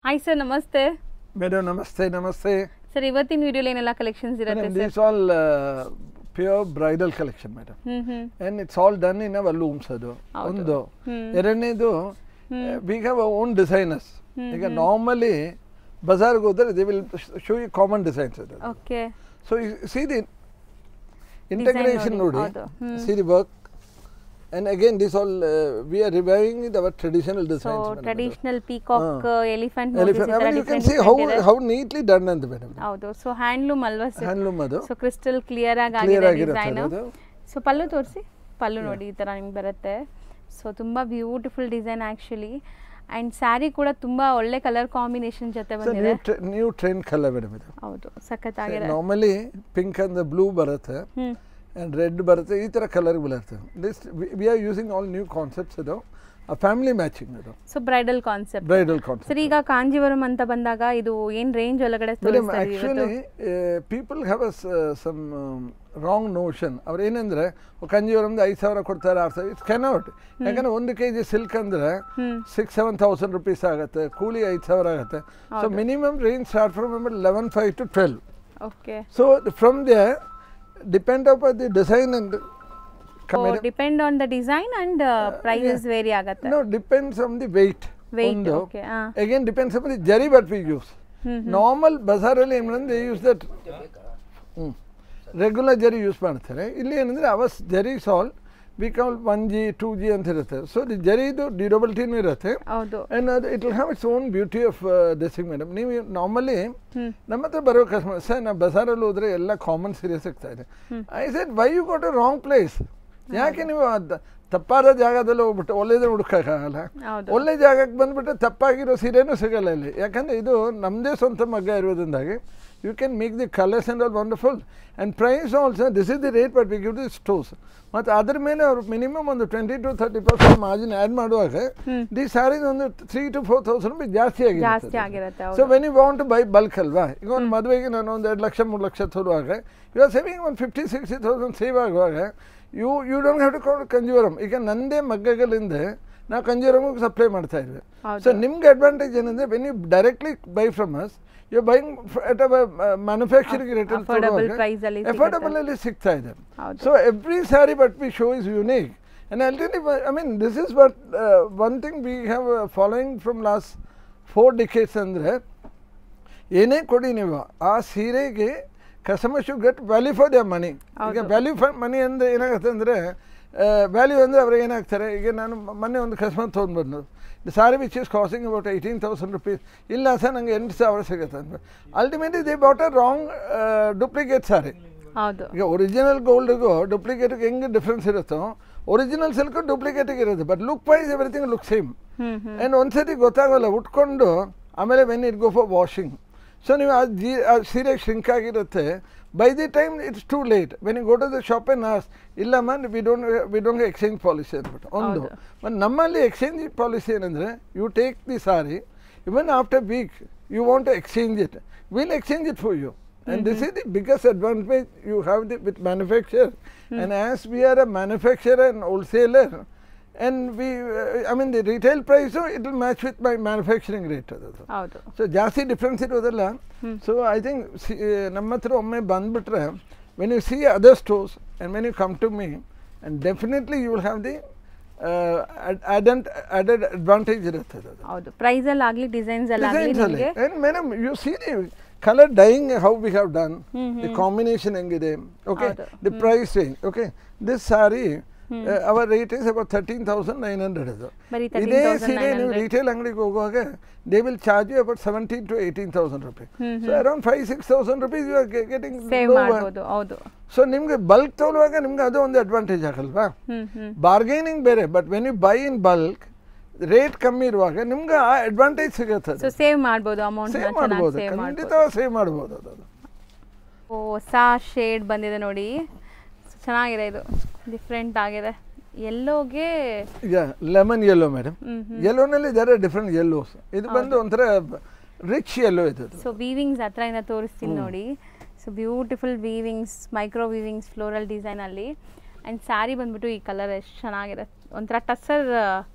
Hi sir, namaste. Madam, namaste, namaste. Sir, ಇವತ್ತಿನ ವಿಡಿಯೋಲಿ ಏನೆಲ್ಲ ಕಲೆಕ್ಷನ್ಸ್ ಇರುತ್ತೆ Madam, sir? these all pure bridal collection, madam. And it's all done in our looms. Undo. Erenedu, we have our own designers. Normally, bazaar go there, they will show you common designs. Okay. So you see the integration, ನೋಡಿ, see the work. And again, this all we are reviving our traditional designs. So traditional peacock, elephant elephant. I mean, you can see how neatly done and madam. ಹೌದು. So handloom ಅಲ್ವಾ sir? Handloom adu. So crystal clear ಆಗಿದೆ design. So ಪಲ್ಲು ತೋರಿಸಿ. ಪಲ್ಲು ನೋಡಿ ಈ ತರ ನಿಮಗೆ ಬರುತ್ತೆ. So ತುಂಬಾ beautiful design actually. And sari ಕೂಡ ತುಂಬಾ ಒಳ್ಳೆ ಕಲರ್ ಕಾಂಬಿನೇಷನ್ ಜೊತೆ ಬಂದಿದೆ. New trend color madam. ಹೌದು, ಸಖತ್ತಾಗಿದೆ. Normally pink and the blue ಬರುತ್ತೆ. And red ಬರುತ್ತೆ, ಈ ತರ ಕಲರ್ ಬರುತ್ತೆ. This we are using all new concepts a family matching so bridal concept. Sir ಈಗ ಕಾಂಜೀವರಂ ಅಂತ ಬಂದಾಗ ಇದು ಏನ್ ರೇಂಜ್ ಒಳಗಡೆ ತೋರಿಸ್ತಾ ಇದೆ? Actually people have some wrong notion. ಅವ್ರು ಏನಂದ್ರೆ ಕಾಂಜೀವರಂ 5,000 ಕೊಡ್ತಾರೆ 6,000. It's cannot. ಯಾಕಂದ್ರೆ 1 kg ಸಿಲ್ಕ್ ಅಂದ್ರೆ 6,000-7,000 rupees ಆಗುತ್ತೆ, ಕೂಲಿ 5,000 ಆಗುತ್ತೆ. So minimum range start from 11,500 to 12. Okay. So from there depend upon the design and depend on the design and prices vary agata. No, depends on the weight. Okay. Again depends on the jari what we use. Normal bazaar alli they use that regular jari use ಮಾಡ್ತಾರೆ. ಇಲ್ಲಿ ಏನಂದ್ರೆ ಅವಸ್ jari is all we call 1G 2G ಅಂತ ಇರುತ್ತೆ. So the ಜರಿದು durability ಇರುತ್ತೆ. And it will have its own beauty of this thing madam. ನೀವು normally ನಮ್ಮ ಹತ್ರ ಬರೋ ಕಸ್ಟಮರ್ ಸರ್ ನಾ ಬಜಾರಲ್ಲಿ ಹೋದ್ರೆ ಎಲ್ಲ ಕಾಮನ್ ಸೀರಿಯಸ್ ಆಗ್ತಾ ಇದೆ. I said why you go to wrong place? ಯಾಕೆ ನೀವು ತಪ್ಪಾದ ಜಾಗದಲ್ಲಿ ಹೋಗ್ಬಿಟ್ಟು ಒಳ್ಳೆದ್ರೆ ಹುಡುಕಾಗಲ್ಲ. ಒಳ್ಳೆ ಜಾಗಕ್ಕೆ ಬಂದ್ಬಿಟ್ಟು ತಪ್ಪಾಗಿರೋ ಸೀರೆನೂ ಸಿಗಲ್ಲ ಇಲ್ಲಿ. ಯಾಕಂದ್ರೆ ಇದು ನಮ್ಮದೇ ಸ್ವಂತ ಮಗ್ಗ ಇರೋದ್ರಿಂದಾಗಿ you can make the colors and all wonderful, and price also this is the rate what we give to the stores. ಮತ್ತು ಅದ್ರ ಮೇಲೆ ಅವರು ಮಿನಿಮಮ್ ಒಂದು 20 to 30% ಮಾರ್ಜಿನ್ ಆ್ಯಡ್ ಮಾಡುವಾಗ ದಿ ಸ್ಯಾರೀಸ್ ಒಂದು 3,000 to 4,000 ರೂಪಾಯಿ ಜಾಸ್ತಿ ಆಗಿರುತ್ತೆ. So when you want to buy bulk ಅಲ್ವಾ, ಈಗ ಒಂದು ಮದುವೆಗೆ ನಾನು ಒಂದು 2 ಲಕ್ಷ 3 ಲಕ್ಷ ತರುವಾಗ ಯು ಆರ್ ಸೇವಿಂಗ್ ಒಂದು 50,000-60,000 ಸೇವ್ ಆಗುವಾಗ you don't have to call Kanjeevaram. ಈಗ ನಂದೇ ಮಗ್ಗಗಳಿಂದ ನಾವು ಕಂಜೂವರಂಗೆ ಸಪ್ಲೈ ಮಾಡ್ತಾ ಇದ್ವಿ. ಸೊ ನಿಮ್ಗೆ ಅಡ್ವಾಂಟೇಜ್ ಏನಂದರೆ when you directly buy from us you are buying at a manufacturing rate affordable ಅಲ್ಲಿ ಸಿಗ್ತಾ ಇದೆ. So every sari but we show is unique. And I'll tell you, I mean, this is what one thing we have following from last 4 decades ಅಂದರೆ ಏನೇ ಕೊಡಿ ನೀವು ಆ ಸೀರೆಗೆ customer should get value for their money. ಈಗ value for money ಅಂದರೆ ಏನಾಗುತ್ತೆ ಅಂದರೆ ವ್ಯಾಲ್ಯೂ ಅಂದರೆ ಅವ್ರಿಗೆ ಏನಾಗ್ತಾರೆ, ಈಗ ನಾನು ಮೊನ್ನೆ ಒಂದು ಕಸ್ಟಮರ್ ತೊಗೊಂಡ್ಬಂದು saree which is costing about 18,000 rupees. ಇಲ್ಲ ಸರ್ ನನಗೆ 8,000 ಸಿಗುತ್ತೆ ಅಂತ. Ultimately they bought a wrong duplicate saree. ಈಗ ಒರಿಜಿನಲ್ ಗೋಲ್ಡ್ಗೂ ಡೂಪ್ಲಿಕೇಟ್ಗೆ ಹೆಂಗೆ ಡಿಫ್ರೆನ್ಸ್ ಇರುತ್ತೋ ಒರಿಜಿನಲ್ ಸಿಲ್ಕ್ ಡೂಪ್ಲಿಕೇಟಿಗೆ ಇರುತ್ತೆ. But look wise everything look same. And ಒಂದ್ಸತಿ ಗೊತ್ತಾಗಲ್ಲ ಉಟ್ಕೊಂಡು ಆಮೇಲೆ when it go for washing. So ನೀವು ಆ ಸೀರೆ ಶ್ರಿಂಕ್ ಆಗಿರುತ್ತೆ. By the time it's too late. When you go to the shop and ask ಇಲ್ಲ man we don't exchange policy ಅಂದ್ಬಿಟ್ಟು ಒಂದು. ಮತ್ತು ನಮ್ಮಲ್ಲಿ ಎಕ್ಸ್ಚೇಂಜ್ ಪಾಲಿಸಿ ಏನಂದರೆ you take the sari even after week you want to exchange it, will exchange it for you. And this is the biggest advantage you have with manufacturer. And as we are a manufacturer and wholesaler, and we I mean the retail price it will match with my manufacturing rate. So ಜಾಸ್ತಿ difference ಇರೋದಲ್ಲ. So I think ನಮ್ಮ ಹತ್ರ ಒಮ್ಮೆ ಬಂದುಬಿಟ್ರೆ when you see other stores and when you come to me and definitely you will have the added advantage ಇರುತ್ತೆ. ಹೌದು, ಪ್ರೈಸಲ್ಲಿ ಆಗಲಿ ಡಿಸೈನ್ಸಲ್ಲಿ ಆಗಲಿ. And madam you see the color dyeing how we have done, the combination hengide, okay, the price range, okay. This saree our rate is about 13,900. Ide sire ನೀವು retail ಅಂಗಡಿಗೆ ಹೋಗುವಾಗ they will charge you about 17,000 to 18,000 rupees. So around 5,000-6,000 rupees you are getting save ಮಾಡಬಹುದು. ಹೌದು. So ನಿಮಗೆ bulk ತಗೊಳ್ಳುವಾಗ ನಿಮ್ಗೆ ಅದು ಒಂದು ಅಡ್ವಾಂಟೇಜ್ ಆಗಲ್ವಾ? ಬಾರ್ಗೇನಿಂಗ್ ಬೇರೆ, but when you buy in bulk rate ಕಮ್ಮಿ ಇರುವಾಗ ನಿಮ್ಗೆ ಆ ಅಡ್ವಾಂಟೇಜ್ ಸಿಗುತ್ತೆ. ಸೊ ಸೇವ್ ಮಾಡ್ಬೋದು, ಅಮೌಂಟ್ ಸೇವ್ ಮಾಡ್ಬೋದು, ಖಂಡಿತ ಸೇವ್ ಮಾಡ್ಬೋದು. ಅದು ಹೊಸ ಶೇಡ್ ಬಂದಿದೆ ನೋಡಿ, ಚೆನ್ನಾಗಿದೆ. ಇದು ಡಿಫ್ರೆಂಟ್ ಆಗಿದೆ. ಯೆಲ್ಲೋಗೆ ಈಗ ಲೆಮನ್ ಯೆಲ್ಲೋ ಮೇಡಮ್. ಯೆಲ್ಲೋನಲ್ಲಿ ದೇರ್ ಆರ್ ಡಿಫ್ರೆಂಟ್ ಯೆಲ್ಲೋಸ್. ಇದು ಬಂದು ಒಂಥರ ರಿಚ್ ಯೆಲ್ಲೋ ಇದೆ. ಸೊ ವೀವಿಂಗ್ಸ್ ಹತ್ರ ಇಂದ ತೋರಿಸ್ತೀನಿ ನೋಡಿ. So beautiful weavings, micro weavings, floral ಡಿಸೈನಲ್ಲಿ. ಆ್ಯಂಡ್ ಸ್ಯಾರಿ ಬಂದ್ಬಿಟ್ಟು ಈ ಕಲರ್ ಎಷ್ಟು ಚೆನ್ನಾಗಿದೆ, ಒಂಥರ ಟಸ್ಸರ್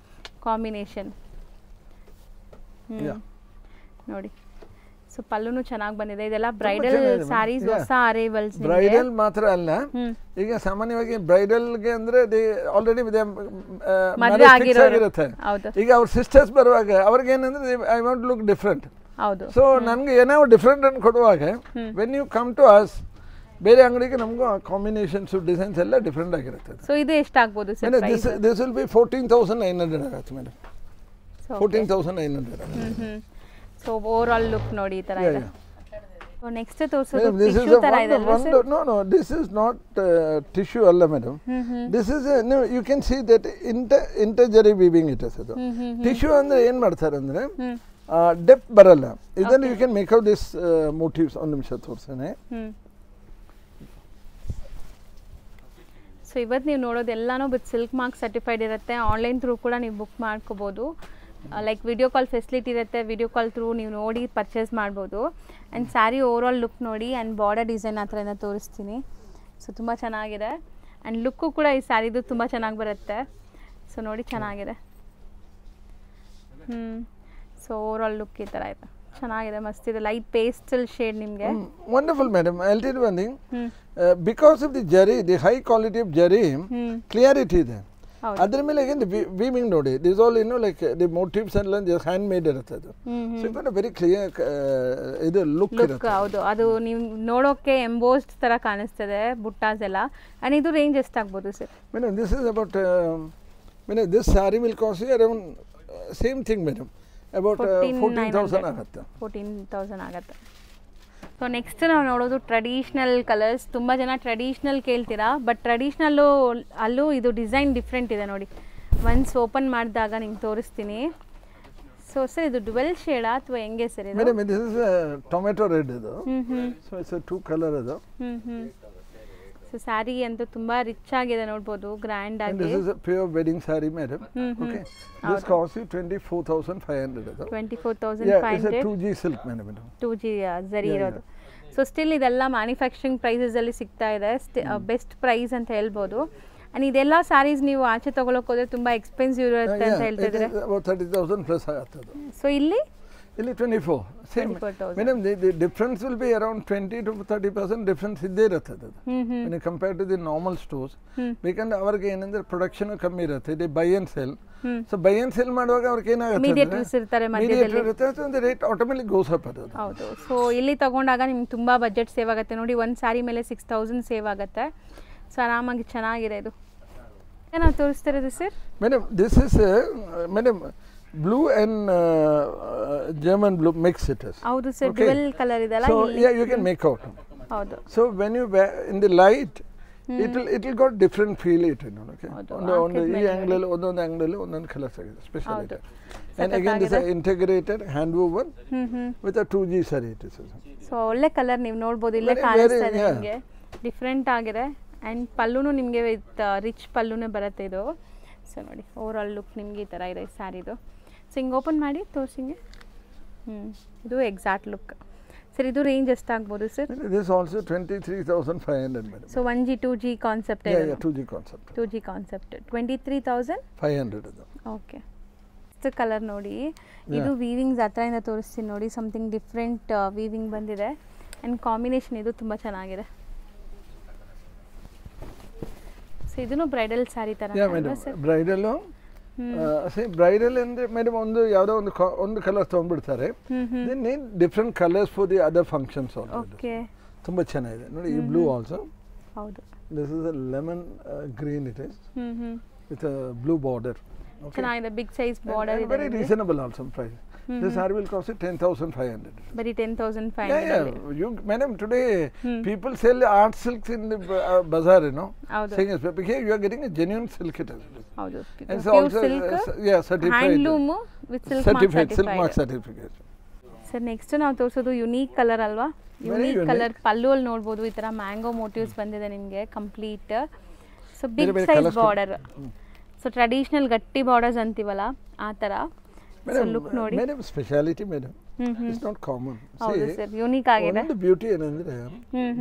ಕಾಂಬಿನೇಷನ್. ನೋಡಿ. ಸೊ ಪಲ್ಲುನು ಚೆನ್ನಾಗಿ ಬಂದಿದೆ. ಇದೆಲ್ಲ ಬ್ರೈಡಲ್ ಸ್ಯಾರೀಸ್, ಹೊಸ ಅರೈವಲ್ಸ್. ಬ್ರೈಡಲ್ ಮಾತ್ರ ಅಲ್ಲ, ಈಗ ಸಾಮಾನ್ಯವಾಗಿ ಬ್ರೈಡಲ್ಗೆ ಅಂದ್ರೆ ಆಲ್ರೆಡಿ ಆಗಿರುತ್ತೆ. ಈಗ ಅವ್ರ ಸಿಸ್ಟರ್ಸ್ ಬರುವಾಗ ಅವ್ರಿಗೆ ಏನಂದ್ರೆ I want look different. So ನನ್ಗೆ ಏನೋ ಡಿಫ್ರೆಂಟ್ ಅನ್ನು ಕೊಡುವಾಗ when you come to us, ಬೇರೆ ಅಂಗಡಿಗೆ ನಮಗೂ ಕಾಂಬಿನೇಷನ್ಸ್ ಡಿಸೈನ್ಸ್ ಎಲ್ಲ ಡಿಫ್ರೆಂಟ್ ಆಗಿರುತ್ತೆ. ಸೊ ಇದು ಎಷ್ಟಾಗಬಹುದು ಸರ್? ದಿಸ್ ವಿಲ್ ಬಿ 14,900 ಆಗುತ್ತೆ madam. 14,900. So overall look ನೋಡಿ ಈ ತರ ಇದೆ. ಸೊ ನೆಕ್ಸ್ಟ್ ತೋರಿಸೋದು ಟಿಶ್ಯೂ ತರ ಇದೆ ಅಲ್ವಾ sir? No, this is not tissue alla madam. This is no, you can see that interjari weaving it is ಅದು. Tissue ಅಂದ್ರೆ ಏನು ಮಾಡ್ತಾರೆ ಅಂದ್ರೆ ಡೆಪ್ತ್ ಬರಲ್ಲ. ಇದನ್ನು you can make out this motifs. ಒಂದು ನಿಮಿಷ ತೋರಿಸ್ತೇನೆ. ಸೊ ಇವತ್ತು ನೀವು ನೋಡೋದು ಎಲ್ಲಾನು ವಿತ್ ಸಿಲ್ಕ್ ಮಾರ್ಕ್ ಸರ್ಟಿಫೈಡ್ ಇರುತ್ತೆ. ಆನ್ಲೈನ್ ಥ್ರೂ ಕೂಡ ನೀವು ಬುಕ್ ಮಾಡ್ಕೋಬೋದು. ಲೈಕ್ ವಿಡಿಯೋ ಕಾಲ್ ಫೆಸಿಲಿಟಿ ಇರುತ್ತೆ. ವಿಡಿಯೋ ಕಾಲ್ ಥ್ರೂ ನೀವು ನೋಡಿ ಪರ್ಚೇಸ್ ಮಾಡ್ಬೋದು. And sari over all look ನೋಡಿ ಆ್ಯಂಡ್ ಬಾರ್ಡರ್ ಡಿಸೈನ್ ಆ ಥರ ತೋರಿಸ್ತೀನಿ. ಸೊ ತುಂಬ ಚೆನ್ನಾಗಿದೆ. ಆ್ಯಂಡ್ ಲುಕ್ಕು ಕೂಡ ಈ ಸ್ಯಾರಿದು ತುಂಬ ಚೆನ್ನಾಗಿ ಬರುತ್ತೆ. ಸೊ ನೋಡಿ ಚೆನ್ನಾಗಿದೆ. ಸೊ ಓವರ್ ಆಲ್ ಲುಕ್ ಈ ಥರ ಇದೆ. ಚೆನ್ನಾಗಿದೆ, ಮಸ್ತ್ ಇದೆ. ಲೈಟ್ ಪೇಸ್ಟಲ್ ಶೇಡ್ ನಿಮಗೆ. Wonderful madam. I'll tell you one thing, because of the zari, the high quality of zari, clarity ಇದೆ. ಅದ್ರ ಮೇಲೆ ವೀವಿಂಗ್ ನೋಡಿ, this all like the motives ಎಲ್ಲ ಜಸ್ಟ್ ಹ್ಯಾಂಡ್ ಮೇಡ್ ಇರುತ್ತೆ ಅದು. ಸೊ ಇಟ್ ವೆರಿ ಕ್ಲಿಯರ್ ಇದು look ಇರುತ್ತೆ. ಹೌದು, ಅದು ನೀವು ನೋಡೋಕೆ ಎಂಬೋಸ್ಡ್ ತರ ಕಾಣಿಸ್ತದೆ ಬುಟ್ಟಾಸ್ ಎಲ್ಲ. ಅಂಡ್ ಇದು ರೇಂಜ್ ಎಷ್ಟಾಗಬಹುದು sir? Madam this is about madam this sari will cost you around same thing madam, about 14,000 ಆಗುತ್ತೆ. 14,000 ಆಗುತ್ತೆ. ಸೊ ನೆಕ್ಸ್ಟ್ ನಾವು ನೋಡೋದು ಟ್ರೆಡಿಷ್ನಲ್ ಕಲರ್ಸ್. ತುಂಬ ಜನ ಟ್ರೆಡಿಷ್ನಲ್ ಕೇಳ್ತೀರಾ, ಬಟ್ ಟ್ರೆಡಿಷ್ನಲ್ಲು ಅಲ್ಲೂ ಇದು ಡಿಸೈನ್ ಡಿಫ್ರೆಂಟ್ ಇದೆ ನೋಡಿ. ಒನ್ಸ್ ಓಪನ್ ಮಾಡಿದಾಗ ನಿಮ್ಗೆ ತೋರಿಸ್ತೀನಿ. ಸೊ ಸರ್ ಇದು ಡುವೆಲ್ ಶೇಡಾ ಅಥವಾ ಹೆಂಗೆ ಸರ್ ಇದು? Madam this is tomato red ಇದು. ಸೊ ಇಟ್ಸ್ 2 ಕಲರ್ ಅದು. ಸೊ ಸ್ಯಾರಿ ಅಂತೂ ತುಂಬಾ ರಿಚ್ ಆಗಿದೆ ನೋಡಬಹುದು, ಗ್ರ್ಯಾಂಡ್ ಆಗಿ. This is a pure wedding saree madam. Okay, this costs you 24,500 ಅದು. 24,500. Yeah, it's a 2G silk madam. 2G zari ಇರೋದು. ಸೊ ಸ್ಟಿಲ್ ಇದೆಲ್ಲ ಮ್ಯಾನುಫ್ಯಾಕ್ಚರಿಂಗ್ ಪ್ರೈಸಸ್ ಅಲ್ಲಿ ಸಿಗ್ತಾ ಇದೆ. ಬೆಸ್ಟ್ ಪ್ರೈಸ್ ಅಂತ ಹೇಳ್ಬೋದು. ಅಂಡ್ ಇದೆಲ್ಲ ಸ್ಯಾರೀಸ್ ನೀವು ಆಚೆ ತಗೊಳ್ಳೋಕೆ ಹೋದ್ರೆ ತುಂಬಾ ಎಕ್ಸ್ಪೆನ್ಸಿವ್ ಇರುತ್ತೆ ಅಂತ ಹೇಳ್ತಾ ಇದ್ದಾರೆ. 30,000 ಪ್ಲಸ್ ಆಗುತ್ತೆ ಅದು. ಸೊ ಇಲ್ಲಿ 24 same madam. The difference will be around 20 to 30% difference ಇದ್ದೇ ಇರುತ್ತೆ ಅದು when you compare to the normal stores. ಬೇಕಂದ್ರೆ ಅವ್ರಿಗೆ ಏನಂದ್ರೆ ಪ್ರೊಡಕ್ಷನ್ ಕಮ್ಮಿ ಇರುತ್ತೆ, they buy and sell. So by and sell ಮಾಡುವಾಗ ಅವ್ರಿಗೆ ಏನಾಗುತ್ತೆ, ಮೀಡಿಯೇಟರ್ಸ್ ಇರ್ತಾರೆ ಮಧ್ಯದಲ್ಲಿ, ರೇಟ್ ಆಟೋಮೆಟಿಕ್ ಗೋಸ್ ಅಪ್ ಅದು. ಹೌದು. ಸೊ ಇಲ್ಲಿ ತಗೊಂಡಾಗ ನಿಮ್ಗೆ ತುಂಬಾ ಬಜೆಟ್ ಸೇವ್ ಆಗುತ್ತೆ ನೋಡಿ. ಒಂದು ಸ್ಯಾರಿ ಮೇಲೆ 6,000 ಸೇವ್ ಆಗುತ್ತೆ. ಸೊ ಆರಾಮಾಗಿ ಚೆನ್ನಾಗಿದೆ ಇದು. ನಾವು ತೋರಿಸ್ತಾ ಇರೋದು sir madam this is madam blue and German blue mix it is. ಹೌದು ಸರ್, ಡುವೆಲ್ ಕಲರ್ ಇದೆಲ್ಲ. So yeah, you can make out. ಹೌದು. So when you wear in the light, it will got different feel it, you know. Okay, on the angle ಒಂದೊಂದು angle ಒಂದೊಂದು colour ಆಗಿದೆ special ಇದೆ. And again this is integrated hand woven with a 2G saree it is. So ಒಳ್ಳೆ colour ನೀವು ನೋಡಬಹುದು, ಇಲ್ಲೇ ಕಾಣಿಸ್ತಾ ಇದೆ ನಿಮಗೆ, ಡಿಫರೆಂಟ್ ಆಗಿದೆ. ಅಂಡ್ ಪಲ್ಲುನು ನಿಮಗೆ ವಿತ್ ರಿಚ್ ಪಲ್ಲುನೇ ಬರುತ್ತೆ ಇದು. ಸೊ ನೋಡಿ ಓವರ್ ಆಲ್ ಲುಕ್ ನಿಮಗೆ ಈ ತರ ಇದೆ ಸ್ಯಾರಿದು. ಸೊ ಹಿಂಗೆ ಓಪನ್ ಮಾಡಿ ತೋರಿಸಿಂಗೆ. ಇದು ಎಕ್ಸಾಕ್ಟ್ ಲುಕ್. ಸರ್ ಇದು ರೇಂಜ್ ಎಷ್ಟಾಗ್ಬೋದು sir? This also 23,500 madam. So 1G 2G concept ಇದೆ. 2G concept. 2G ಕಾನ್ಸೆಪ್ಟ್ 23,500 ಅದು. ಓಕೆ. ನೆಕ್ಸ್ಟ್ ಕಲರ್ ನೋಡಿ, ಇದು ವೀವಿಂಗ್ಸ್ ಹತ್ರದಿಂದ ತೋರಿಸ್ತೀನಿ ನೋಡಿ. ಸಮಥಿಂಗ್ ಡಿಫ್ರೆಂಟ್ ವೀವಿಂಗ್ ಬಂದಿದೆ ಆ್ಯಂಡ್ ಕಾಂಬಿನೇಷನ್ ಇದು ತುಂಬ ಚೆನ್ನಾಗಿದೆ. ಸೊ ಇದನ್ನು ಬ್ರೈಡಲ್ ಸ್ಯಾರಿ ತರ ಬ್ರೈಡಲ್. ಬ್ರೈಡಲ್ ಅಂದ್ರೆ ಮೇಡಮ್ ಒಂದು ಯಾವುದೋ ಒಂದು ಕಲರ್ ತಗೊಂಡ್ಬಿಡ್ತಾರೆ, need different colours for the other functions also. ತುಂಬಾ ಚೆನ್ನಾಗಿದೆ ನೋಡಿ. ಈ ಬ್ಲೂ ಆಲ್ಸೋ. ಹೌದು. This is a lemon green it is with a blue border. ಚೆನ್ನಾಗಿದೆ, ಬಿಗ್ ಸೈಜ್ ಬಾರ್ಡರ್ ಇದೆ. Very reasonable also price. This saree will cost you 10,500. Very 10,500. Yeah. You, madam, today people sell art silks in the bazaar, you know. Saying is, but here you are getting a genuine silk it is. Howdo. And so also, yeah, certified. Handloom with silk certified, silk mark certificate. Sir, next ನಾವು ತೋರಿಸೋದು unique colour ಅಲ್ವಾ? Unique colour. Pallu ಅಲ್ಲಿ ನೋಡಬಹುದು ಈ ತರ mango motifs ಬಂದಿದೆ ನಿಮಗೆ complete. So big size border. So traditional ಗಟ್ಟಿ ಬಾರ್ಡರ್ಸ್ ಅಂತೀವಲ್ಲ ಆ ತರ. So look ನೋಡಿ. Madam speciality madam. It's not common. ಹೌದು ಸರ್, ಯುನೀಕ್ ಆಗಿದೆ. One of the beauty ಏನಂದ್ರೆ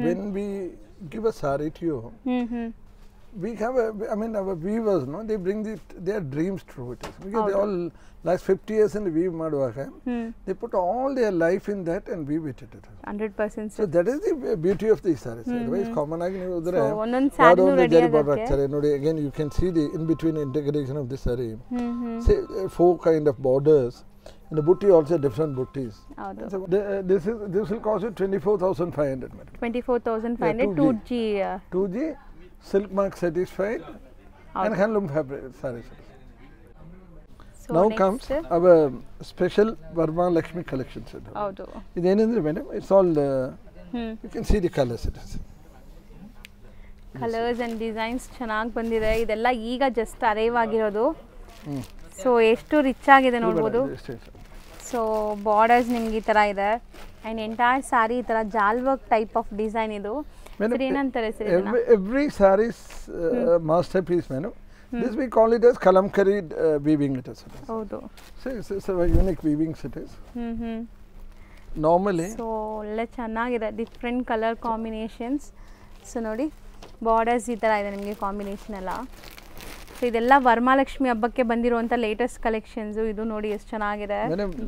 when we give a saree to you, we have I mean our weavers, no, they bring their dreams true it is, because they all last 50 years in the weave ಮಾಡುವಾಗ they put all their life in that and weave it. 100%. So that is the beauty of these sarees. Otherwise common ಆಗಿ ನೀವು ಹೋದ್ರೆ ಒಂದೊಂದು ಸಾರಿ ready ಆಗಕ್ಕೆ ನೋಡಿ, again you can see the in between integration of this saree. See 4 kind of borders. And the booty also different booties. So this will cost you 24,500, madam. 24,500 2G. 2G silk mark certified and handloom fabric sarees. So now comes our special Varma Lakshmi collection. Houdu. Idenandre madam, it's all you can see the colors it is. Colors and designs ಚೆನ್ನಾಗಿ ಬಂದಿದೆ. ಇದೆಲ್ಲ ಈಗ just arrive ಆಗಿರೋದು. So ಎಷ್ಟು rich ಆಗಿದೆ ನೋಡ್ಬೋದು. So borders ನಿಮ್ಗೆ ಈ ಥರ ಇದೆ ಆ್ಯಂಡ್ ಎಂಟೈರ್ ಸ್ಯಾರಿ ಈ ಥರ ಜಾಲ್ ವರ್ಕ್ ಟೈಪ್ ಆಫ್ ಡಿಸೈನ್ ಇದು. ಸರ್ ಏನಂತಾರೆ ಸರ್ ಇದನ್ನ? Every sarees masterpiece, madam. This we call it as kalamkari weaving it is. ಹೌದು. So it's a unique weaving it is. Normally. So ಒಳ್ಳೆ ಚೆನ್ನಾಗಿದೆ, ಡಿಫ್ರೆಂಟ್ ಕಲರ್ ಕಾಂಬಿನೇಷನ್ಸ್. ಸೊ ನೋಡಿ borders ಈ ಥರ ಇದೆ ನಿಮಗೆ ಕಾಂಬಿನೇಷನ್ ಎಲ್ಲ. ಸೊ ಇದೆಲ್ಲ ವರಮಹಾಲಕ್ಷ್ಮಿ ಹಬ್ಬಕ್ಕೆ ಬಂದಿರುವಂಥ ಲೇಟೆಸ್ಟ್ ಕಲೆಕ್ಷನ್ಸು. ಇದು ನೋಡಿ ಎಷ್ಟು ಚೆನ್ನಾಗಿದೆ,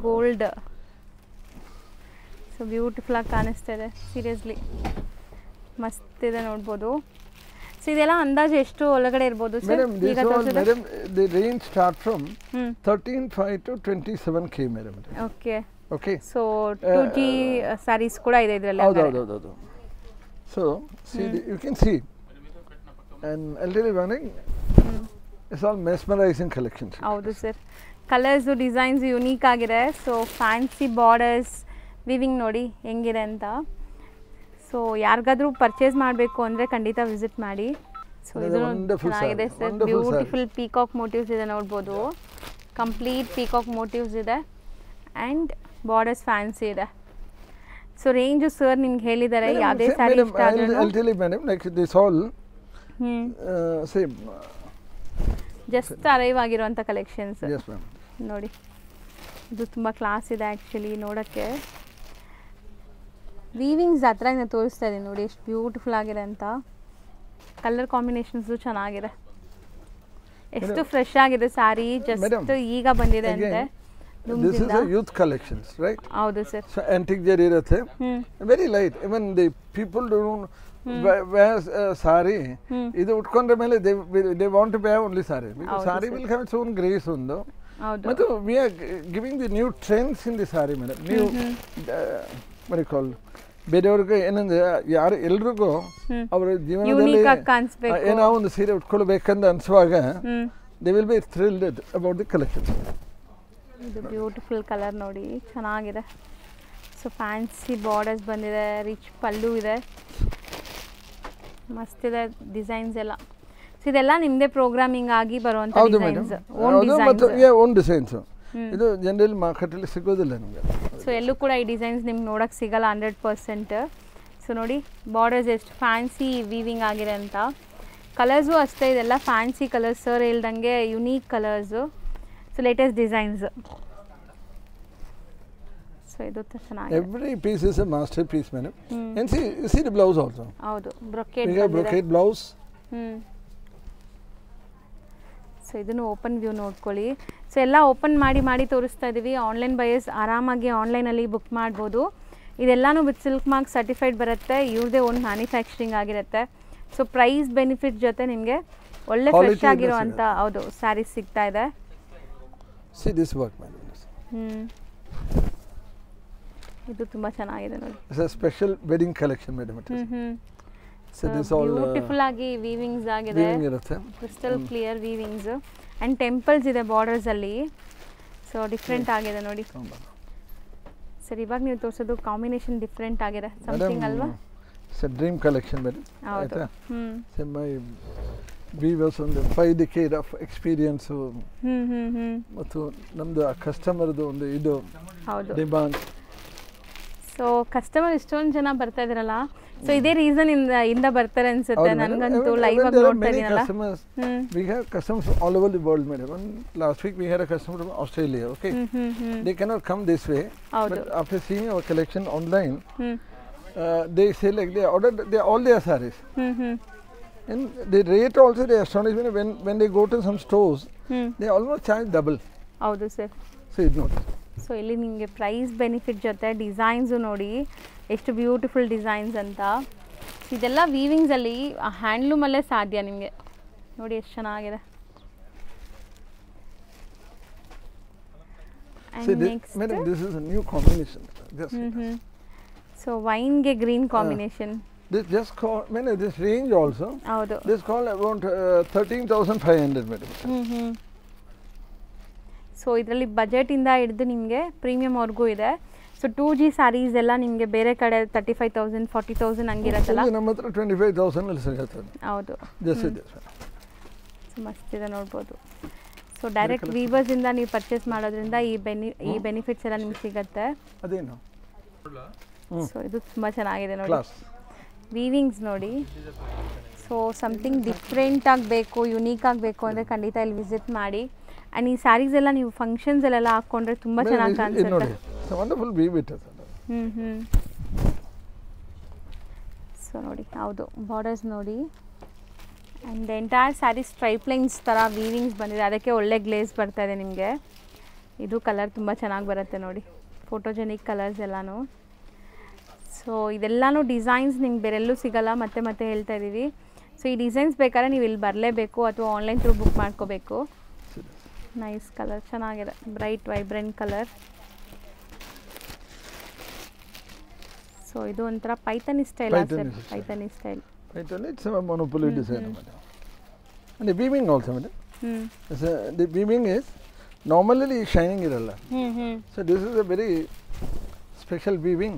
ಗೋಲ್ಡ್. ಸೊ ಬ್ಯೂಟಿಫುಲ್ ಆಗಿ ಕಾಣಿಸ್ತಾ ಇದೆ, ಸೀರಿಯಸ್ಲಿ ಮಸ್ತ್ ಇದೆ ನೋಡ್ಬೋದು. ಸೊ ಇದೆಲ್ಲ ಅಂದಾಜು ಎಷ್ಟು ಒಳಗಡೆ ಇರ್ಬೋದು ಸರ್? ಈಗ madam the range start from 13.5 to 27K madam. Okay okay. So 2G saris ಕೂಡ ಇದೆ ಇದರಲ್ಲಿ. ಹೌದು. So see you can see and I'll tell you one thing, it's all mesmerizing collections. ಹೌದು ಸರ್, ಕಲರ್ಸು ಡಿಸೈನ್ಸ್ ಯುನೀಕ್ ಆಗಿದೆ. So fancy borders viewing ನೋಡಿ ಹೆಂಗಿದೆ ಅಂತ. So ಯಾರಿಗಾದ್ರೂ ಪರ್ಚೇಸ್ ಮಾಡಬೇಕು ಅಂದರೆ ಖಂಡಿತ ವಿಸಿಟ್ ಮಾಡಿ. ಸೊ ಇದು ಚೆನ್ನಾಗಿದೆ ಸರ್, ಬ್ಯೂಟಿಫುಲ್ ಪೀಕಾಕ್ ಮೋಟಿವ್ಸ್ ಇದೆ ನೋಡ್ಬೋದು. ಕಂಪ್ಲೀಟ್ ಪೀಕಾಕ್ ಮೋಟಿವ್ಸ್ ಇದೆ ಆ್ಯಂಡ್ ಬಾರ್ಡರ್ಸ್ ಫ್ಯಾನ್ಸಿ ಇದೆ. ಸೊ ರೇಂಜು ಸರ್ ನಿಮ್ಗೆ ಹೇಳಿದ್ದಾರೆ, ಯಾವುದೇ ಸ್ಯಾರಿ ಇಷ್ಟ ಆದ್ರೂ same ಜಸ್ಟ್ ಅರೈವ್ ಆಗಿರುವಂಥ ಕಲೆಕ್ಷನ್ಸ್ ನೋಡಿ. ಇದು ತುಂಬ ಕ್ಲಾಸ್ ಇದೆ ಆ್ಯಕ್ಚುಲಿ ನೋಡೋಕ್ಕೆ. ವೀವಿಂಗ್ಸ್ ಹತ್ರ ನಾನು ತೋರಿಸ್ತಾ ಇದ್ದೀನಿ ನೋಡಿ ಎಷ್ಟು ಬ್ಯೂಟಿಫುಲ್ ಆಗಿದೆ ಅಂತ. ಕಲರ್ ಕಾಂಬಿನೇಷನ್ಸು ಚೆನ್ನಾಗಿದೆ, ಎಷ್ಟು ಫ್ರೆಶ್ ಆಗಿದೆ ಸ್ಯಾರಿ, ಜಸ್ಟ್ ಈಗ ಬಂದಿದೆ ಅಂತೆ. This is a youth collections, right? ಹೌದು sir. So antique jari irutte, very light. Even the people don't wear sari. Idu utkonಡ್ರೆ ಮೇಲೆ they want to wear only sari, because sari will have its own grace undo. But we are giving the new trends in the sari, madam. New what do you call, ಬೇರೆಯವ್ರಿಗೆ ಏನಂದ್ರೆ ಯಾರು ಎಲ್ರಿಗೂ ಅವರ ಜೀವನದಲ್ಲಿ ಏನೋ ಒಂದು ಸೀರೆ ಉಟ್ಕೊಳ್ಬೇಕಂತ ಅನ್ಸುವಾಗ they will be thrilled about the collection. ಇದು ಬ್ಯೂಟಿಫುಲ್ ಕಲರ್ ನೋಡಿ ಚೆನ್ನಾಗಿದೆ. ಸೊ ಫ್ಯಾನ್ಸಿ ಬಾರ್ಡರ್ಸ್ ಬಂದಿದೆ, ರಿಚ್ ಪಲ್ಲು ಇದೆ, ಮಸ್ತ್ ಇದೆ ಡಿಸೈನ್ಸ್ ಎಲ್ಲ. ಸೊ ಇದೆಲ್ಲ ನಿಮ್ಮದೇ ಪ್ರೋಗ್ರಾಮಿಂಗ್ ಆಗಿ ಬರುವಂಥ ಡಿಸೈನ್ಸ್, ಓನ್ ಡಿಸೈನ್ಸ್. ಇದು ಜನರಲ್ ಮಾರ್ಕೆಟಲ್ಲಿ ಸಿಗೋದಿಲ್ಲ ನಮಗೆ. ಸೊ ಎಲ್ಲೂ ಕೂಡ ಈ ಡಿಸೈನ್ಸ್ ನಿಮ್ಗೆ ನೋಡೋಕ್ಕೆ ಸಿಗಲ್ಲ 100%. ಸೊ ನೋಡಿ ಬಾರ್ಡರ್ಸ್ ಎಷ್ಟು ಫ್ಯಾನ್ಸಿ ವೀವಿಂಗ್ ಆಗಿದೆ ಅಂತ. ಕಲರ್ಸು ಅಷ್ಟೇ, ಇದೆಲ್ಲ ಫ್ಯಾನ್ಸಿ ಕಲರ್ಸ್ ಸರ್ ಹೇಳ್ದಂಗೆ unique colours. So latest designs. So ಇದು ಚೆನ್ನಾಗಿದೆ. Every piece is a masterpiece, madam. And see the blouse also. ಹೌದು, brocade. We have brocade blouse. So ಇದನ್ನು ಓಪನ್ ವ್ಯೂ ನೋಡ್ಕೊಳ್ಳಿ. ಸೊ ಎಲ್ಲ ಓಪನ್ ಮಾಡಿ ತೋರಿಸ್ತಾ ಇದ್ದೀವಿ. ಆನ್ಲೈನ್ ಬಯರ್ಸ್ ಆರಾಮಾಗಿ ಆನ್ಲೈನಲ್ಲಿ ಬುಕ್ ಮಾಡ್ಬೋದು. ಇದೆಲ್ಲನೂ ವಿತ್ ಸಿಲ್ಕ್ ಮಾರ್ಕ್ ಸರ್ಟಿಫೈಡ್ ಬರುತ್ತೆ, ಇವ್ರದೇ ಓನ್ ಮ್ಯಾನುಫ್ಯಾಕ್ಚರಿಂಗ್ ಆಗಿರುತ್ತೆ. ಸೊ ಪ್ರೈಸ್ ಬೆನಿಫಿಟ್ ಜೊತೆ ನಿಮಗೆ ಒಳ್ಳೆ ಫ್ರೆಶ್ ಆಗಿರುವಂಥ ಹೌದು ಸ್ಯಾರೀಸ್ ಸಿಗ್ತಾ ಇದೆ. See this work, madam. ಇದು ತುಂಬಾ ಚೆನ್ನಾಗಿದೆ ನೋಡಿ. It's a special wedding collection, madam. So this all beautiful ಆಗಿ ವೀವಿಂಗ್ಸ್ ಆಗಿದೆ, crystal clear weavings and temples ಇದೆ ಬಾರ್ಡರ್ಸ್ ಅಲ್ಲಿ. ಸೊ ಡಿಫ್ರೆಂಟ್ ಆಗಿದೆ ನೋಡಿ ಸರ್. ಇವಾಗ ನೀವು ತೋರಿಸೋದು ಕಾಂಬಿನೇಷನ್ ಡಿಫ್ರೆಂಟ್ ಆಗಿದೆ, ಸಮಥಿಂಗ್ ಅಲ್ವಾ? It's a dream collection, madam. ಹೌದು. So my weavers on the 5 decade of experience ಮತ್ತು ನಮ್ಮದು ಕಸ್ಟಮರ್ದು ಒಂದು ಇದು ಡಿಮಾಂಡ್. ಸೊ ಕಸ್ಟಮರ್ ಇಷ್ಟೊಂದು ಜನ ಬರ್ತಾ ಇದ್ರಲ್ಲ, ಸೊ ಇದೇ ರೀಸನ್ ಇಂದ ಬರ್ತಾರೆ ಅನ್ಸುತ್ತೆ ನನಗಂತೂ. ಲೈವ್ ಆಗಿ ನೋಡ್ತಾ ಇದೀನಲ್ಲ. We have customers all over the world, madam. Last week we had a customer from Australia. Okay, they cannot come this way, but after seeing our collection online, they say like they ordered all their sarees. And the rate also, they astonish me when they go to some stores, they almost charge double. ಹೌದು sir. So it not. So ಇಲ್ಲಿ ನಿಮಗೆ price benefit ಜೊತೆ designs ನೋಡಿ ಎಷ್ಟು beautiful designs ಅಂತ. ಇದೆಲ್ಲ ವೀವಿಂಗ್ಸಲ್ಲಿ ಹ್ಯಾಂಡ್ಲೂಮಲ್ಲೇ ಸಾಧ್ಯ ನಿಮಗೆ. ನೋಡಿ ಎಷ್ಟು ಚೆನ್ನಾಗಿದೆ. Madam, this is a new combination. So ವೈನ್ಗೆ green combination. This just called, madam, this range also. ಹೌದು. This called about 13,500, madam. So ಇದರಲ್ಲಿ ಬಜೆಟಿಂದ ಹಿಡಿದು ನಿಮಗೆ ಪ್ರೀಮಿಯಮ್ವರೆಗೂ ಇದೆ. ಸೊ 2G ಸ್ಯಾರೀಸ್ ಎಲ್ಲ ನಿಮಗೆ ಬೇರೆ ಕಡೆ 35,000 40,000 ಹಂಗಿರತ್ತಲ್ಲ, ನಮ್ಮ ಹತ್ರ 25,000 ಅಲ್ಲಿ ಸಿಗುತ್ತೆ. ಹೌದು. ಸೊ ಮಸ್ತ್ ಇದೆ ನೋಡ್ಬೋದು. ಸೊ ಡೈರೆಕ್ಟ್ ವೀವರ್ಸಿಂದ ನೀವು ಪರ್ಚೇಸ್ ಮಾಡೋದ್ರಿಂದ ಈ ಬೆನಿಫಿಟ್ಸ್ ಎಲ್ಲ ನಿಮ್ಗೆ ಸಿಗುತ್ತೆ. ಅದೇನು. ಸೊ ಇದು ತುಂಬ ಚೆನ್ನಾಗಿದೆ ನೋಡಿ ವೀವಿಂಗ್ಸ್ ನೋಡಿ. ಸೊ ಸಮಥಿಂಗ್ ಡಿಫ್ರೆಂಟ್ ಆಗಬೇಕು, ಯುನೀಕ್ ಆಗಬೇಕು ಅಂದರೆ ಖಂಡಿತ ಇಲ್ಲಿ ವಿಸಿಟ್ ಮಾಡಿ. ಆ್ಯಂಡ್ ಈ ಸ್ಯಾರೀಸ್ ಎಲ್ಲ ನೀವು ಫಂಕ್ಷನ್ಸಲ್ಲೆಲ್ಲ ಹಾಕ್ಕೊಂಡ್ರೆ ತುಂಬ ಚೆನ್ನಾಗಿ ಕಾಣಿಸುತ್ತೆ. ಸೊ ನೋಡಿ ಹೌದು ಬಾರ್ಡರ್ಸ್ ನೋಡಿ. And entire sari stripe lines ಥರ ವೀವಿಂಗ್ಸ್ ಬಂದಿದೆ, ಅದಕ್ಕೆ ಒಳ್ಳೆ ಗ್ಲೇಸ್ ಬರ್ತಾ ಇದೆ ನಿಮಗೆ. ಇದು ಕಲರ್ ತುಂಬ ಚೆನ್ನಾಗಿ ಬರುತ್ತೆ ನೋಡಿ, ಫೋಟೋಜೆನಿಕ್ ಕಲರ್ಸ್ ಎಲ್ಲನೂ. ಸೊ ಇದೆಲ್ಲನೂ ಡಿಸೈನ್ಸ್ ನಿಮ್ಗೆ ಬೇರೆಲ್ಲೂ ಸಿಗೋಲ್ಲ, ಮತ್ತೆ ಮತ್ತೆ ಹೇಳ್ತಾ ಇದ್ದೀವಿ. ಸೊ ಈ ಡಿಸೈನ್ಸ್ ಬೇಕಾದ್ರೆ ನೀವು ಇಲ್ಲಿ ಬರಲೇಬೇಕು ಅಥವಾ ಆನ್ಲೈನ್ ಥ್ರೂ ಬುಕ್ ಮಾಡ್ಕೋಬೇಕು. ನೈಸ್ ಕಲರ್ ಚೆನ್ನಾಗಿದೆ, ಬ್ರೈಟ್ ವೈಬ್ರೆಂಟ್ ಕಲರ್. ಸೊ ಇದು ಒಂಥರ Paithani style sir, Paithani style. It's a monopoly design. And the weaving also, madam. The weaving is normally shining iralla. So this is a very special weaving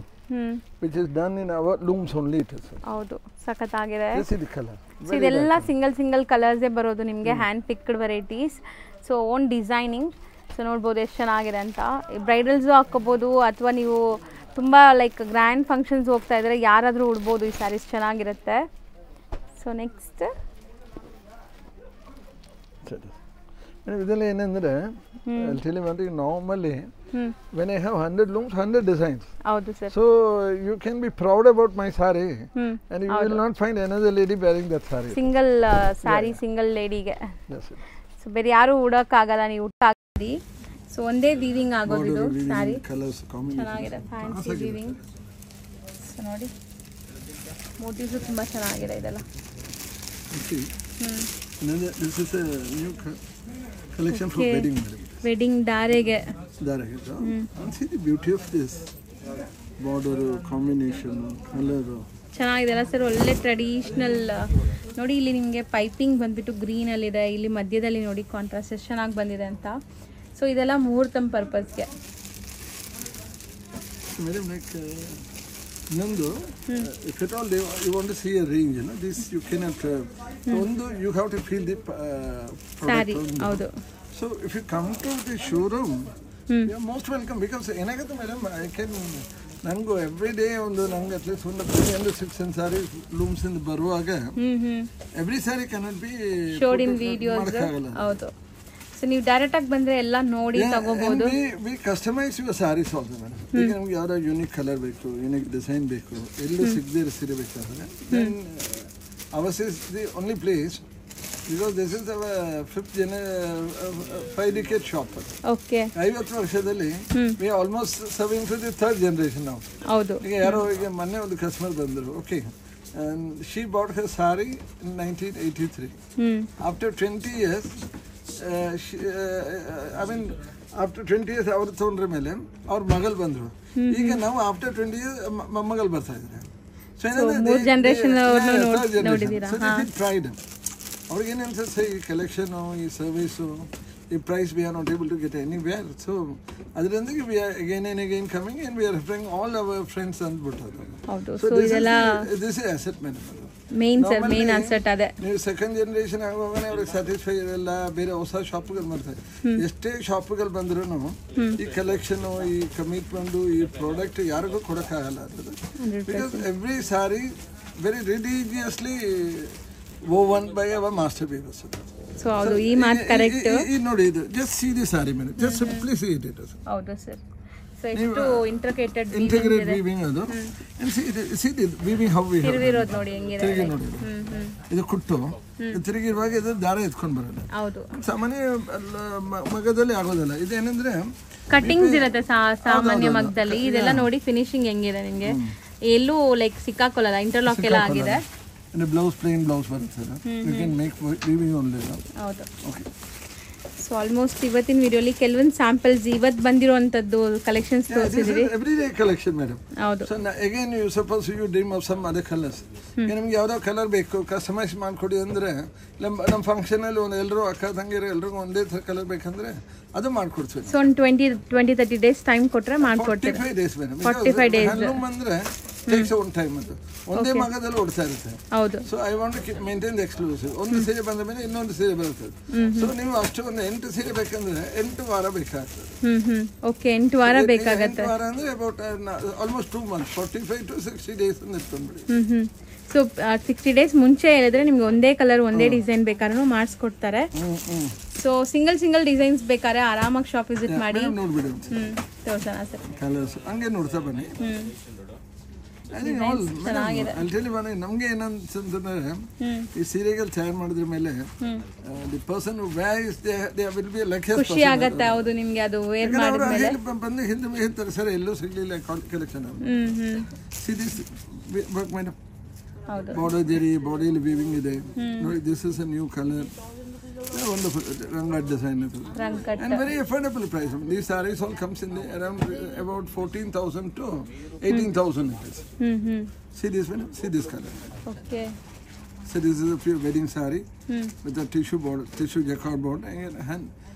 which is done in our looms only. It is. ಹೌದು ಸಖತ್ತಾಗಿದೆ. This is the color. So ಇದೆಲ್ಲ single ಕಲರ್ಸೇ ಬರೋದು ನಿಮಗೆ, hand picked varieties. So own designing. So ನೋಡ್ಬೋದು ಎಷ್ಟು ಚೆನ್ನಾಗಿದೆ ಅಂತ. ಬ್ರೈಡಲ್ಸು ಹಾಕ್ಕೋಬೋದು ಅಥವಾ ನೀವು ತುಂಬ ಲೈಕ್ ಗ್ರ್ಯಾಂಡ್ ಫಂಕ್ಷನ್ಸ್ ಹೋಗ್ತಾ ಇದ್ದರೆ ಯಾರಾದರೂ ಉಡ್ಬೋದು ಈ ಸ್ಯಾರೀಸ್, ಚೆನ್ನಾಗಿರುತ್ತೆ. ಸೊ ನೆಕ್ಸ್ಟ್ ಇದೆಲ್ಲ ಏನಂದರೆ normally when I have 100 looms, 100 designs. ಹೌದು sir. So you can be proud about my saree and you will not find another lady wearing that saree. Single sari single ಲೇಡಿಗೆ. So ಬೇರೆ ಯಾರು ಉಡೋಕ್ಕಾಗಲ್ಲ, ನೀವು ಉಟ್ಟಾಗಿ. ಸೊ ಒಂದೇ weaving ಆಗೋದು ಇದು ಸ್ಯಾರಿ. ಚೆನ್ನಾಗಿದೆ ಫ್ಯಾನ್ಸಿ ವೀವಿಂಗ್. ಸೊ ನೋಡಿ ಮೋಟಿವ್ಸು ತುಂಬ ಚೆನ್ನಾಗಿದೆ ಇದೆಲ್ಲ. This is a new collection for wedding. Wedding ದಾರೆಗೆ. See the beauty of this border combination, color. ಚೆನ್ನಾಗಿದೆ ಅಲ್ಲ ಸರ್, ಒಳ್ಳೆ ಟ್ರೆಡಿಷ್ನಲ್. ನೋಡಿ ಇಲ್ಲಿ ನಿಮಗೆ ಪೈಪಿಂಗ್ ಬಂದ್ಬಿಟ್ಟು ಗ್ರೀನಲ್ಲಿದೆ, ಇಲ್ಲಿ ಮಧ್ಯದಲ್ಲಿ ನೋಡಿ ಕಾಂಟ್ರಾಸ್ಟ್ ಎಷ್ಟು ಚೆನ್ನಾಗಿ ಬಂದಿದೆ ಅಂತ. ಸೊ ಇದೆಲ್ಲ ಮುಹೂರ್ತಂ ಪರ್ಪಸ್ಗೆ. Madam, like Nandu, if at all you want to see a range, you know, this you cannot. You have to feel the saree. Houdu. So if you come to the showroom, you are most welcome, because enagathu madam, I can nangu every day ondu nangu at least 100 sarees looms in baruvaga. Every saree cannot be showed in videos. Houdu. So ನೀವು direct ಆಗಿ ಬಂದರೆ ಎಲ್ಲ ನೋಡಿ ತಗೋಬಹುದು. We customize your sarees also madam. ಈಗ ನಮ್ಗೆ ಯಾವ್ದೋ unique colour ಬೇಕು, ಯೂನಿಕ್ ಡಿಸೈನ್ ಬೇಕು, ಎಲ್ಲೂ ಸಿಗದೇ ಇರೋ ಸೀರೆ ಬೇಕಾದ್ರೆ then ours is the only place, because this is our 5 decade shop. Okay. 50 ವರ್ಷದಲ್ಲಿ we almost serving to the 3rd generation ನಾವು. ಹೌದು. ಈಗ ಯಾರೋ ಈಗ ಮೊನ್ನೆ ಒಂದು ಕಸ್ಟಮರ್ ಬಂದರು. Okay, and she bought her saree in 1983. After 20 years I mean after 20 years ಅವ್ರು ತೊಗೊಂಡ್ರ ಮೇಲೆ ಅವ್ರ ಮಗಳು ಬಂದರು. ಈಗ ನಾವು ಆಫ್ಟರ್ 20 years ಮೊಮ್ಮಗಳು ಬರ್ತಾ ಇದ್ದಾರೆ. ಸೊ ಜನರೇಷನ್ ನೋಡಿದ್ದೀರಾ. ಪ್ರೈಡ್ ಅವ್ರಿಗೇನು ಅನ್ಸುತ್ತೆ, ಈ ಕಲೆಕ್ಷನು, ಈ ಸರ್ವಿಸು, ಈ price we are not able to get anywhere. So ಅದರಿಂದ we are again and again coming and we are referring all our friends ಅಂದ್ಬಿಟ್ಟು. So this is asset management. Main asset ಅದೇ. ನೀವು second generation ಆಗುವಾಗ ಅವ್ರಿಗೆ satisfy ಇರಲ್ಲ, ಬೇರೆ ಹೊಸ ಶಾಪ್ಗಳು ಮಾಡ್ತಾರೆ. ಎಷ್ಟೇ ಶಾಪ್ಗಳು ಬಂದ್ರು ಈ ಕಲೆಕ್ಷನ್, ಈ ಕಮಿಟ್ಮೆಂಟ್, ಈ ಪ್ರಾಡಕ್ಟ್ ಯಾರಿಗೂ ಕೊಡೋಕ್ಕಾಗಲ್ಲ. Because every sari very religiously woven by our master weavers. So ಅದು ಈ ಮಾತು ಕರೆಕ್ಟ್. ಈ ನೋಡಿ ಇದು just see the sorry madam, just simply C it. ಹೌದು ಸರ್. ಸೊ ಎಷ್ಟು ಇಂಟ್ರಿಕೇಟೆಡ್ ಇಂಟಿಗ್ರೇಟ್ ವೀವಿಂಗ್ ಅದು ಸಿ ವೀವಿಂಗ್ ಹೌ ವಿ ತಿರುಗಿರೋದು ನೋಡಿ ಹೆಂಗಿದೆ. ತಿರುಗಿ ನೋಡಿ ಇದು ಕುಟ್ಟು ತಿರುಗಿರುವಾಗ ಇದು ದಾರ ಎತ್ಕೊಂಡು ಬರೋದು. ಹೌದು, ಸಾಮಾನ್ಯ ಮಗದಲ್ಲಿ ಆಗೋದಿಲ್ಲ. ಇದೇನಂದ್ರೆ ಕಟ್ಟಿಂಗ್ಸ್ ಇರುತ್ತೆ ಸಾಮಾನ್ಯ ಮಗದಲ್ಲಿ. ಇದೆಲ್ಲ ನೋಡಿ ಫಿನಿಶಿಂಗ್ ಹೆಂಗಿದೆ ನಿಮಗೆ, ಎಲ್ಲೂ ಲೈಕ್ ಸಿಕ್ಕಾಕೊಳ್ಳಲ್ಲ, ಇಂಟರ್ಲಾಕ್ ಎಲ್ಲ ಆಗಿದೆ. ಬ್ಲೌಸ್ ಪ್ಲೇನ್ ಬ್ಲೌಸ್ ಬರುತ್ತೆ. You can make weaving only. ಹೌದು. ಓಕೆ, ಸೊ ಆಲ್ಮೋಸ್ಟ್ ಇವತ್ತಿನ ವಿಡಿಯೋಲಿ ಕೆಲವೊಂದು ಸ್ಯಾಂಪಲ್ಸ್ ಇವತ್ತು ಬಂದಿರುವಂತದ್ದು ಕಲೆಕ್ಷನ್ಸ್ ತೋರಿಸಿದ್ವಿ. Everyday collection madam. ಹೌದು. So again you suppose you dream of some other colours. ನಿಮ್ಗೆ ಯಾವ್ದೋ ಕಲರ್ ಬೇಕು ಕಸ್ಟಮೈಸ್ ಮಾಡ್ಕೊಡಿ ಅಂದ್ರೆ ನಮ್ಮ ಫಂಕ್ಷನ್ ಅಲ್ಲಿ ಒಂದು ಎಲ್ಲರೂ ಅಕ್ಕ ತಂಗಿರು ಎಲ್ರಿಗೂ ಒಂದೇ ಕಲರ್ ಬೇಕಂದ್ರೆ ಅದು ಮಾಡ್ಕೊಡ್ತೀವಿ. ಸೊ 20-30 ಡೇಸ್ ಟೈಮ್ ಕೊಟ್ರೆ ಮಾಡ್ಕೊಡ್ತೀವಿ. 45 ಡೇಸ್ ಮೇಡಮ್. 45 ಡೇಸ್ ಹ್ಯಾಂಡ್ಲೂಮ್ ಅಂದ್ರೆ ಟೇಕ್ಸ್ ಓನ್ ಟೈಮ್. ಅದು ಒಂದೇ ಮಗದಲ್ಲಿ ಓಡ್ತಾ ಇರುತ್ತೆ. ಹೌದು. So I want to maintain the exclusive. ಒಂದು ಸೀರೆ ಬಂದ ಮೇಲೆ ಇನ್ನೊಂದು ಸೀರೆ ಬರುತ್ತೆ. ಸೊ ನೀವು ಅಷ್ಟು ಒಂದು 8 ಸೀರೆ ಬೇಕಂದ್ರೆ 8 ವಾರ ಬೇಕಾಗ್ತದೆ. ಓಕೆ, 8 ವಾರ ಬೇಕಾಗತ್ತೆ. 8 ವಾರ ಅಂದ್ರೆ about almost 2 months, 45 to 60 days ಅಂತ ಇಟ್ಕೊಂಡ್ಬಿಡಿ. ಸೊ 60 ಡೇಸ್ ಮುಂಚೆ ಹೇಳಿದ್ರೆ ನಿಮ್ಗೆ ಒಂದೇ ಕಲರ್ ಒಂದೇ ಡಿಸೈನ್ ಬೇಕಾದ್ರೂ ಮಾಡಿಸ್ಕೊಡ್ತಾರೆ. ಸೊ ಸಿಂಗಲ್ ಡಿಸೈನ್ಸ್ ಬೇಕಾದ್ರೆ ಆರಾಮಾಗಿ ಶಾಪ್ ವಿಸಿಟ್ ಮಾಡಿ ನೋಡ್ಬಿಡಿ. ತೋರ್ಸೋಣ ಸರ್ ಕಲರ್ಸ್ ಹಂಗೆ ನೋಡ್ತಾ ಬನ್ನಿ. ನಮ್ಗೆ ಏನಂತಂದ್ರೆ ಈ ಸೀರೆಗಳು ತಯಾರು ಮಾಡಿದ್ರ ಮೇಲೆ ದಿ ಪರ್ಸನ್ ಖುಷಿ ಆಗತ್ತೆ. ಹೌದು, ನಿಮ್ಗೆ ಅದು ವೇರ್ ಮಾಡಿದ್ಮೇಲೆ ಬಂದು ಹಿಂದೆ ಹೇಳ್ತಾರೆ ಸರ್ ಎಲ್ಲೂ ಸಿಗ್ಲಿಲ್ಲ ಕಲೆಕ್ಷನ್. ಮೇಡಮ್ ಬಾರ್ಡರ್ ಜರಿ ಬಾಡಿಯಲ್ಲಿ ವೀವಿಂಗ್ ಇದೆ ನೋಡಿ. This is a new colour. Wonderful Rangat design. And very affordable price. These sarees all comes in around about 14,000 to 18,000 rupees. See this one? See this color. Okay. So this is a pure wedding saree with a tissue border, tissue jacquard border and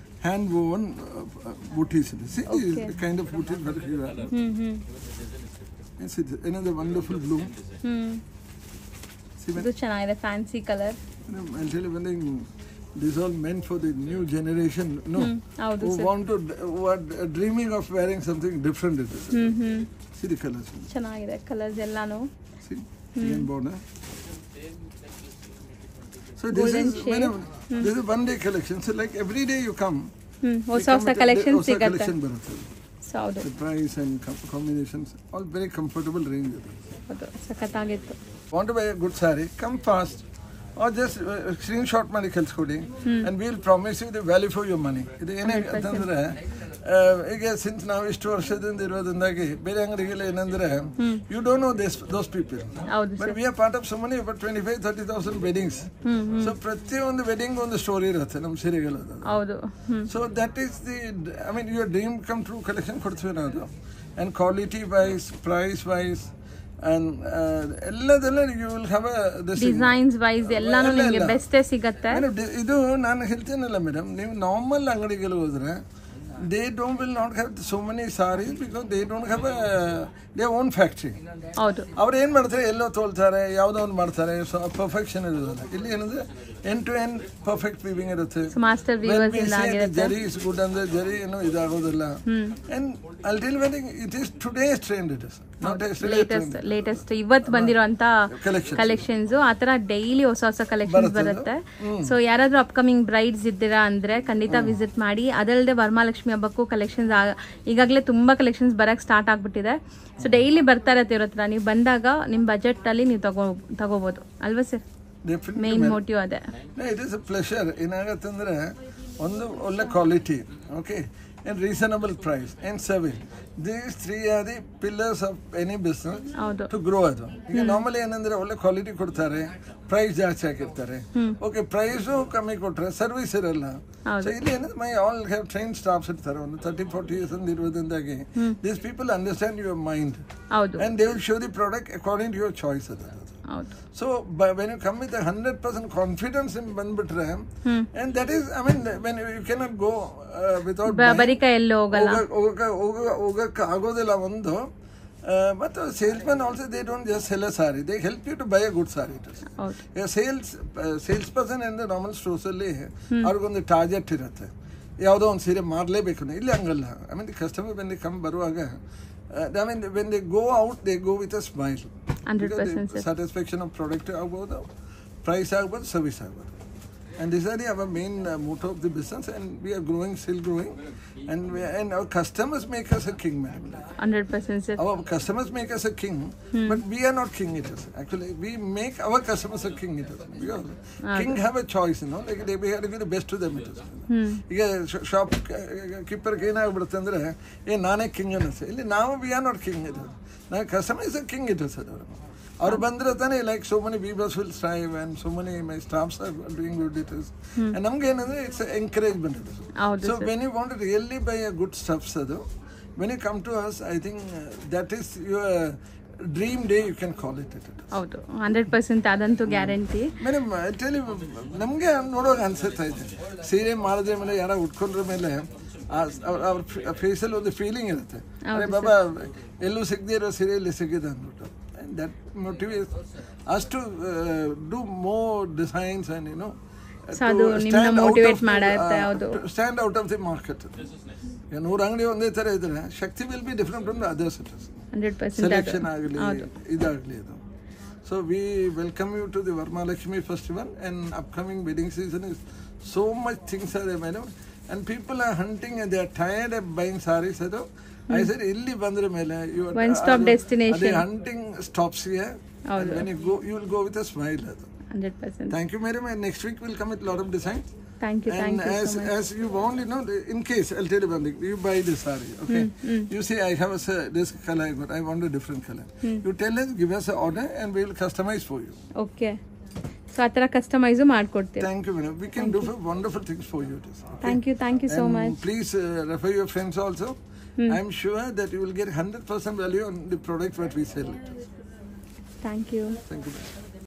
hand woven booties. See the kind of booties that you have. And see another wonderful bloom. See ಇದು ಚೆನ್ನಾಗಿದೆ, fancy colour. I'll tell you one thing. This is all meant for the new generation, who want to, who are dreaming of wearing something different. See the colors. ಚೆನ್ನಾಗಿದೆ colours ಎಲ್ಲಾನು. See, green border. So this is one day collection. So like every day you come, ಹೊಸ collection ಸಿಗುತ್ತೆ. So the price and combinations, all very comfortable range. ಹೌದು, ಸಖತ್ತಾಗಿತ್ತು. Want to buy a good saree? Come fast. Or just screenshot ಮಾಡಿ ಕಳ್ಸ್ಕೊಡಿ and we'll promise you the value for your money. ಇದು ಏನಾಗತ್ತಂದ್ರೆ ಈಗ since ನಾವು ಇಷ್ಟು ವರ್ಷದಿಂದ ಇರೋದ್ರಿಂದಾಗಿ ಬೇರೆ ಅಂಗಡಿಗೆಲ್ಲ ಏನಂದ್ರೆ you don't know those people. But we are part of so many about 25,000-30,000 weddings. So ಪ್ರತಿಯೊಂದು ವೆಡ್ಡಿಂಗ್ ಒಂದು ಸ್ಟೋರಿ ಇರುತ್ತೆ ನಮ್ಮ ಸೀರೆಗಳು. So that is the I mean your dream come true collection ಕೊಡ್ತೀವಿ ನಾವು. And quality wise, price wise and ಎಲ್ಲದೆಲ್ಲ you will have a designs wise ಎಲ್ಲಾನು ನಿಮಗೆ ಬೆಸ್ಟ್ ಸಿಗುತ್ತೆ. ಇದು ನಾನು ಹೇಳ್ತೇನಲ್ಲ ಮೇಡಮ್, ನೀವು ನಾರ್ಮಲ್ ಅಂಗಡಿಗೆ ಹೋದ್ರೆ they will not have so many sarees because they don't have their own factory. ಹೌದು, ಅವ್ರು ಏನ್ ಮಾಡ್ತಾರೆ ಎಲ್ಲೋ ತೋಲ್ತಾರೆ ಯಾವುದೋ ಒಂದು ಮಾಡ್ತಾರೆ. ಸೊ ಪರ್ಫೆಕ್ಷನ್ ಇರೋದಿಲ್ಲ. ಇಲ್ಲಿ ಏನಂದ್ರೆ end to end perfect weaving ಇರುತ್ತೆ. ಮಾಸ್ಟರ್ ವೀವರ್ಸ್ ಇಂದ ಆಗಿರುತ್ತೆ. ಜರಿ ಇಸ್ ಗುಡ್ ಅಂದ್ರೆ ಜರಿ ಏನೋ ಇದಾಗೋದಿಲ್ಲ. And I'll tell you one thing, it is today's trend. It is not latest ಇವತ್ತು ಬಂದಿರುವಂತ ಕಲೆಕ್ಷನ್ಸ್. ಆತರ ಡೈಲಿ ಹೊಸ ಕಲೆಕ್ಷನ್ಸ್ ಬರುತ್ತೆ. ಸೊ ಯಾರಾದ್ರೂ ಅಪ್ಕಮಿಂಗ್ ಬ್ರೈಡ್ಸ್ ಇದ್ದೀರಾ ಅಂದ್ರೆ ಖಂಡಿತ ವಿಸಿಟ್ ಮಾಡಿ. ಅದಲ್ಲದೆ ವರಮಹಾಲಕ್ಷ್ಮಿ ಹಬ್ಬಕ್ಕೂ ಕಲೆಕ್ಷನ್ಸ್ ಈಗಾಗಲೇ ತುಂಬಾ ಕಲೆಕ್ಷನ್ಸ್ ಬರಕ್ ಸ್ಟಾರ್ಟ್ ಆಗ್ಬಿಟ್ಟಿದೆ. ಸೊ ಡೈಲಿ ಬರ್ತಾ ಇರತ್ತೆ ಇವ್ರ ಹತ್ರ. ನೀವು ಬಂದಾಗ ನಿಮ್ ಬಜೆಟ್ ಅಲ್ಲಿ ನೀವು ತಗೋಬಹುದು ಅಲ್ವಾ ಸರ್? ಮೇನ್ ಮೋಟಿವ್ ಅದೇ. It is a pleasure. ಏನಾಗತ್ತಂದ್ರೆ ಒಂದು ಒಳ್ಳೆ quality, okay, and reasonable price and service. These three are the pillars of any business to grow. ಅದು ಈಗ ನಾರ್ಮಲಿ ಏನಂದ್ರೆ ಒಳ್ಳೆ ಕ್ವಾಲಿಟಿ ಕೊಡ್ತಾರೆ, ಪ್ರೈಸ್ ಜಾಸ್ತಿ ಹಾಕಿರ್ತಾರೆ. ಓಕೆ, ಪ್ರೈಸು ಕಮ್ಮಿ ಕೊಟ್ರೆ ಸರ್ವಿಸ್ ಇರಲ್ಲ. ಸೊ ಇಲ್ಲಿ ಏನಂದ್ರೆ my all have train staffs ಇರ್ತಾರೆ. ಒಂದು 30-40 years ಅಂತ ಇರೋದ್ರಿಂದಾಗಿ these people understand your mind and they will show the product according to your choice. ಅದು so when you come with 100% confidence in ಬಂದ್ಬಿಟ್ರೆ, and that is I mean when you cannot go without ಬರಿಕೈ ಎಲ್ಲೋ ಹೋಗಕ್ಕೆ ಆಗೋದಿಲ್ಲ ಒಂದು. but salesmen also, they don't just sell a saree, they help you to buy a good saree. a salesperson in the normal stores ಅಲ್ಲಿ ಅವ್ರಿಗೊಂದು target ಇರುತ್ತೆ, ಯಾವುದೋ ಒಂದು ಸೀರೆ ಮಾರಲೇಬೇಕು. ಇಲ್ಲಿ ಹಂಗಲ್ಲ. I mean the customer when they come ಬರುವಾಗ I mean when they go out, they go with a smile. 100% satisfaction of product ಆಗ್ಬೋದು, ಪ್ರೈಸ್ ಆಗ್ಬೋದು, ಸರ್ವಿಸ್ ಆಗ್ಬೋದು. And this is our main motto of the business, and we are growing, still growing, and our customers make us a king, madam. 100%, sir. Our customers make us a king, but we are not king eaters. Actually, we make our customers a king eaters, because king have a choice, you know, like we have to give the best to them eaters. ಈಗ shop ಕೀಪರ್ಗೆ ಏನಾಗ್ಬಿಡುತ್ತೆ ಅಂದರೆ ನಾನೇ king ಅನ್ನಿಸ್ತೇ. ಇಲ್ಲಿ ನಾವು we are not king it. ನಾವು customer is a king it sir. ಅವ್ರು ಬಂದರೆ ತಾನೇ like so many peoples will strive and so many my staffs are doing good it is. ನಮ್ಗೆ ಏನಂದರೆ it's encouragement it. So when you want really buy a good stuffs ಅದು, when you come to us, I think that is your dream day, you can call it. ಹೌದು, 100% ಅದಂತೂ guarantee. Madam actually ನಮಗೆ ನೋಡುವಾಗ ಅನ್ಸುತ್ತಾ ಇದೆ, ಸೀರೆ ಮಾಡಿದ್ರೆ ಮೇಲೆ ಯಾರೋ ಉಟ್ಕೊಂಡ್ರ ಮೇಲೆ ಅವ್ರ ಫೇಸಲ್ಲಿ ಒಂದು ಫೀಲಿಂಗ್ ಇರುತ್ತೆ, ಅರೆ ಬಾಬಾ ಎಲ್ಲೂ ಸಿಗದೇ ಇರೋ ಸೀರೆ ಇಲ್ಲಿ ಸಿಗಿದೆ ಅಂದ್ಬಿಟ್ಟು. And that motivates us to do more designs and you know stand out of the market. ಈಗ 100 ಅಂಗಡಿ ಒಂದೇ ಥರ ಇದ್ರೆ Shakti will be different from the others. Selection ಆಗಲಿ ಇದಾಗಲಿ ಅದು. So we welcome you to the Varmalakshmi festival, and upcoming wedding season is so much things are there, madam, and people are hunting and they are tired of buying sarees. So I said illi bandre mele you one stop destination. The hunting stops here, and when you go you will go with a smile. 100%. Thank you, madam, and next week will come with a lot of designs. Thank you, and thank you so much. as you want, you know, in case I'll tell you one thing, you buy this saree, okay, you say I have this color, but I want a different color. You tell us, give us an order, and we will customize for you. Okay, so ಆ ಥರ customise ಮಾಡ್ಕೊಡ್ತೀವಿ. Thank you, madam. We can do wonderful things for you. Okay? Thank you so much. Please refer your friends also. I'm sure that you will get 100% value on the product what we sell. Thank you. Thank you, madam.